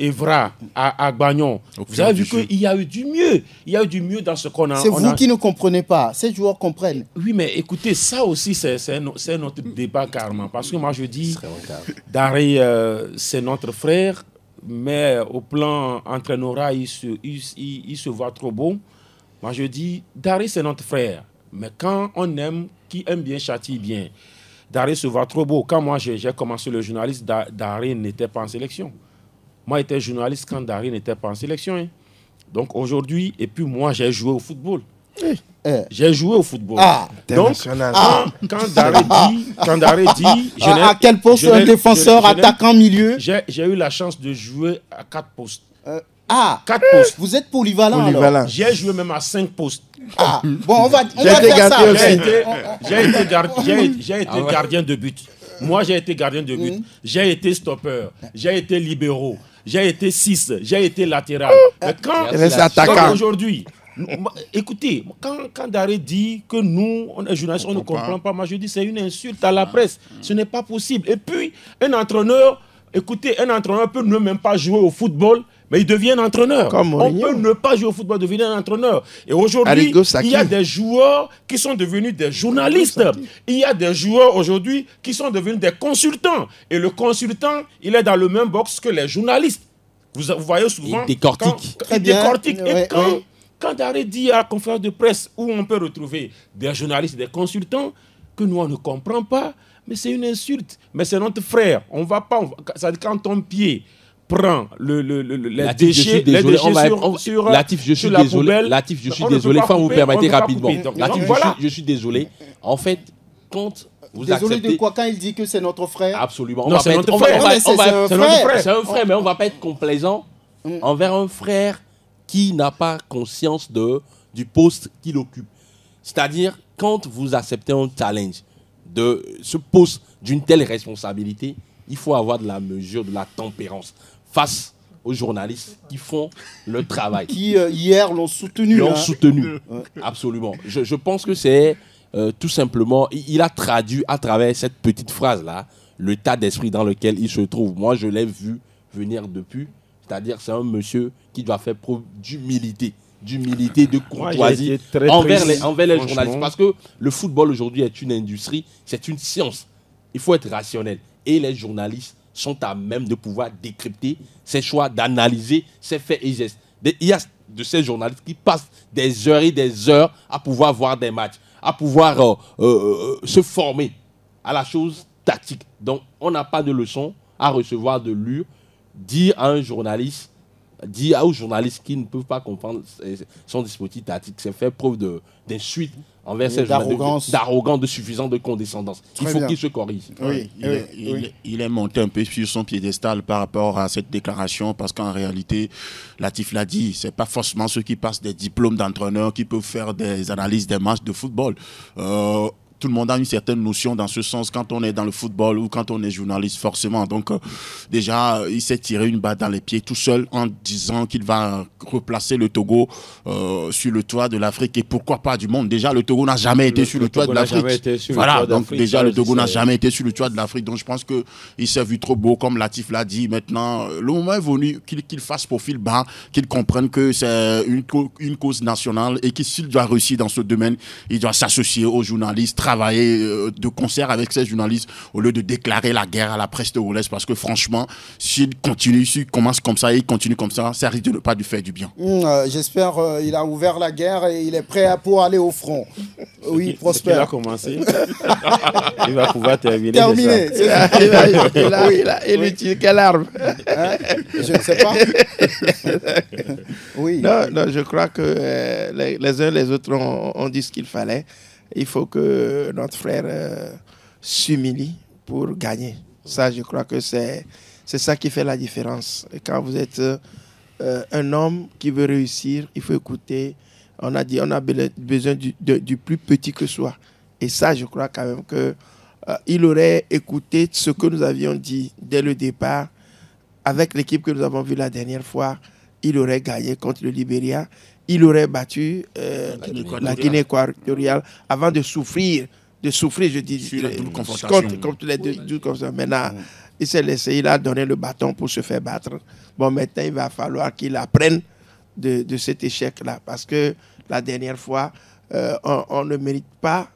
Evra à Bagnon, vous avez vu qu'il y a eu du mieux. Il y a eu du mieux dans ce qu'on a... C'est vous qui ne comprenez pas. Ces joueurs comprennent. Oui, mais écoutez, ça aussi, c'est notre débat carrément. Parce que moi, je dis, Daré, c'est notre frère, mais au plan entraîneur, il se voit trop beau. Moi, je dis, Daré, c'est notre frère. Mais quand on aime, qui aime bien, châtie bien. Daré se voit trop beau. Quand moi, j'ai commencé le journaliste, Daré n'était pas en sélection. Moi, j'étais journaliste quand Daré n'était pas en sélection. Donc, aujourd'hui, et puis moi, j'ai joué au football. J'ai joué au football. Donc, quand Daré dit... à quel poste un défenseur, attaquant, milieu? J'ai eu la chance de jouer à 4 postes. 4 postes. Vous êtes polyvalent. Alors. J'ai joué même à 5 postes. Bon, on va faire ça. J'ai été gardien de but. Moi, j'ai été gardien de but. J'ai été stopper. J'ai été libéraux. J'ai été 6. J'ai été latéral. Mais quand aujourd'hui... Écoutez, quand Daré dit que nous, on est journalistes, on ne comprend pas, moi je dis c'est une insulte à la presse. Ce n'est pas possible. Et puis, un entraîneur peut ne même pas jouer au football, mais il devient un entraîneur. On peut ne pas jouer au football, devenir un entraîneur. Et aujourd'hui, il y a des joueurs qui sont devenus des journalistes. Il y a des joueurs aujourd'hui qui sont devenus des consultants. Et le consultant, il est dans le même box que les journalistes. Vous voyez souvent... Il décortique. Très bien. Et quand Daré dit à la conférence de presse où on peut retrouver des journalistes, des consultants, que nous on ne comprend pas, mais c'est une insulte. Mais c'est notre frère. On va pas. Ça dit quand ton pied prend les déchets, sur la poubelle. Latif, je suis désolé. Enfin, vous permettez rapidement. Latif, je suis désolé. En fait, quand vous désolé acceptez... de quoi quand il dit que c'est notre frère? Absolument. Non, c'est notre frère. C'est un frère, mais on ne va pas être complaisant envers un frère qui n'a pas conscience du poste qu'il occupe. C'est-à-dire, quand vous acceptez un challenge de ce poste d'une telle responsabilité, il faut avoir de la mesure, de la tempérance face aux journalistes qui font le travail. Qui, hier, l'ont soutenu. Absolument. Je pense que c'est tout simplement... Il a traduit à travers cette petite phrase-là l'état d'esprit dans lequel il se trouve. Moi, je l'ai vu venir depuis. C'est-à-dire, c'est un monsieur qui doit faire preuve d'humilité, de courtoisie envers les journalistes. Parce que le football aujourd'hui est une industrie, c'est une science. Il faut être rationnel. Et les journalistes sont à même de pouvoir décrypter ces choix, d'analyser ces faits et gestes. Il y a de ces journalistes qui passent des heures et des heures à pouvoir voir des matchs, à pouvoir se former à la chose tactique. Donc, on n'a pas de leçon à recevoir de lui. Dire aux journalistes qui ne peuvent pas comprendre son dispositif tactique, c'est faire preuve d'insulte envers ces journalistes, d'arrogance, de suffisance, de condescendance. Il faut qu'il se corrige. Il est monté un peu sur son piédestal par rapport à cette déclaration parce qu'en réalité, Latif l'a dit, c'est pas forcément ceux qui passent des diplômes d'entraîneur qui peuvent faire des analyses des matchs de football. Tout le monde a une certaine notion dans ce sens quand on est dans le football ou quand on est journaliste forcément. Donc déjà, il s'est tiré une balle dans les pieds tout seul en disant qu'il va replacer le Togo sur le toit de l'Afrique et pourquoi pas du monde. Déjà, le Togo n'a jamais été sur le toit de l'Afrique. Voilà, donc déjà, le Togo n'a jamais été sur le toit de l'Afrique. Donc je pense qu'il s'est vu trop beau, comme Latif l'a dit. Maintenant, le moment est venu qu'il fasse profil bas, qu'il comprenne que c'est une cause nationale et que s'il doit réussir dans ce domaine, il doit s'associer aux journalistes, travailler de concert avec ces journalistes au lieu de déclarer la guerre à la presse togolaise parce que franchement, s'il commence comme ça et il continue comme ça risque de ne pas lui faire du bien. J'espère qu'il a ouvert la guerre et il est prêt pour aller au front. Oui, Prosper. Il a commencé. Il va pouvoir terminer. Il utilise quelle arme? Je ne sais pas. Oui. Non, je crois que les uns les autres ont dit ce qu'il fallait. Il faut que notre frère s'humilie pour gagner. Ça, je crois que c'est ça qui fait la différence. Et quand vous êtes un homme qui veut réussir, il faut écouter. On a dit, on a besoin du plus petit que soi. Et ça, je crois quand même que il aurait écouté ce que nous avions dit dès le départ. Avec l'équipe que nous avons vue la dernière fois, il aurait gagné contre le Libéria. Il aurait battu la Guinée équatoriale avant de souffrir, je dis, contre les deux comme ça. Maintenant, il s'est laissé, il a donné le bâton pour se faire battre. Bon, maintenant, il va falloir qu'il apprenne de cet échec-là, parce que la dernière fois, on ne mérite pas,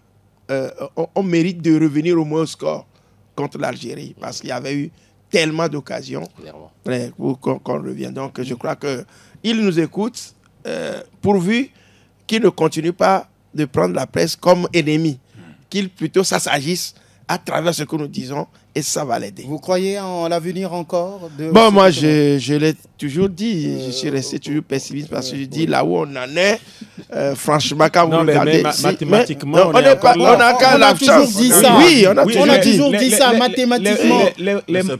on mérite de revenir au moins au score contre l'Algérie, parce qu'il y avait eu tellement d'occasions pour qu'on revienne. Donc, je crois qu'il nous écoute, pourvu qu'il ne continue pas de prendre la presse comme ennemi, qu'il plutôt s'agisse à travers ce que nous disons, et ça va l'aider. Vous croyez en l'avenir encore de Bon, moi, je l'ai toujours dit. Je suis resté toujours pessimiste parce que je dis là où on en est, franchement, quand vous regardez... mathématiquement, on n'a qu'à toujours dit ça. Oui, on a toujours dit ça mathématiquement.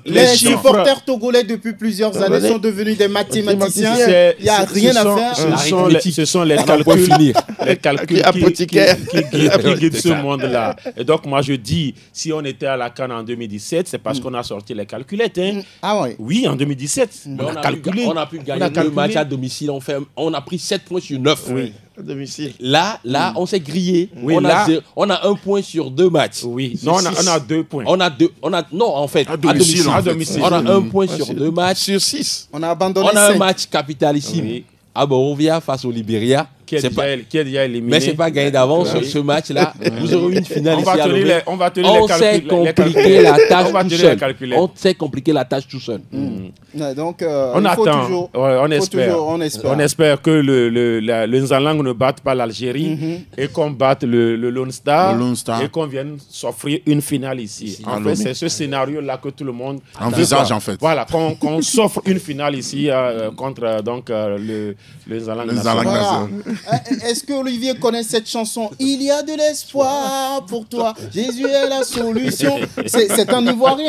Les supporters togolais depuis plusieurs années sont devenus des mathématiciens. Il n'y a rien à faire. Ce sont les calculs qui guident ce monde-là. Et donc, moi, je dis, si on était à la CAN en 2017, c'est parce qu'on a sorti les calculettes. Hein. Ah ouais. Oui, en 2017. On a pu gagner le match à domicile. On a pris 7 points sur 9. Oui. À domicile. Là, on s'est grillé. Oui, on a 1 point sur 2 matchs. Oui. Non, on a 2 points. Non, en fait, à domicile. On a 1 point sur 2 matchs. Sur 6. On a abandonné. On a un match capitalissime. Oui. À Borovia face au Libéria. Qui est déjà éliminé. Mais c'est pas gagné d'avance ce match-là. Vous aurez une finale ici à Lomé. On va tenir les calculs. On s'est compliqué la tâche tout seul. Donc, on attend. On espère que le Nzalang ne batte pas l'Algérie et qu'on batte le Lone Star et qu'on vienne s'offrir une finale ici. En fait, c'est ce scénario-là que tout le monde envisage en fait. Voilà, qu'on s'offre une finale ici contre donc le Nzalang national. Est-ce que Olivier connaît cette chanson? Il y a de l'espoir pour toi. Jésus est la solution. C'est un Ivoirien.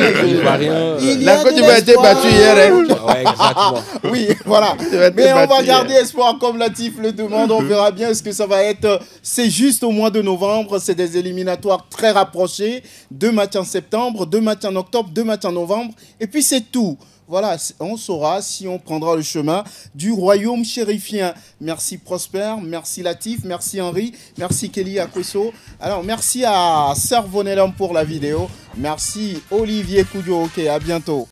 La Côte d'Ivoire a été battue hier. Ouais, exactement. Oui, voilà. Mais on va garder espoir comme Latif le demande. On verra bien ce que ça va être. C'est juste au mois de novembre. C'est des éliminatoires très rapprochés. 2 matchs en septembre, 2 matchs en octobre, 2 matchs en novembre. Et puis c'est tout. Voilà, on saura si on prendra le chemin du royaume chérifien. Merci Prosper, merci Latif, merci Henri, merci Kelly Akweso. Alors, merci à Servonelam pour la vidéo. Merci Olivier Koudio. Ok, à bientôt.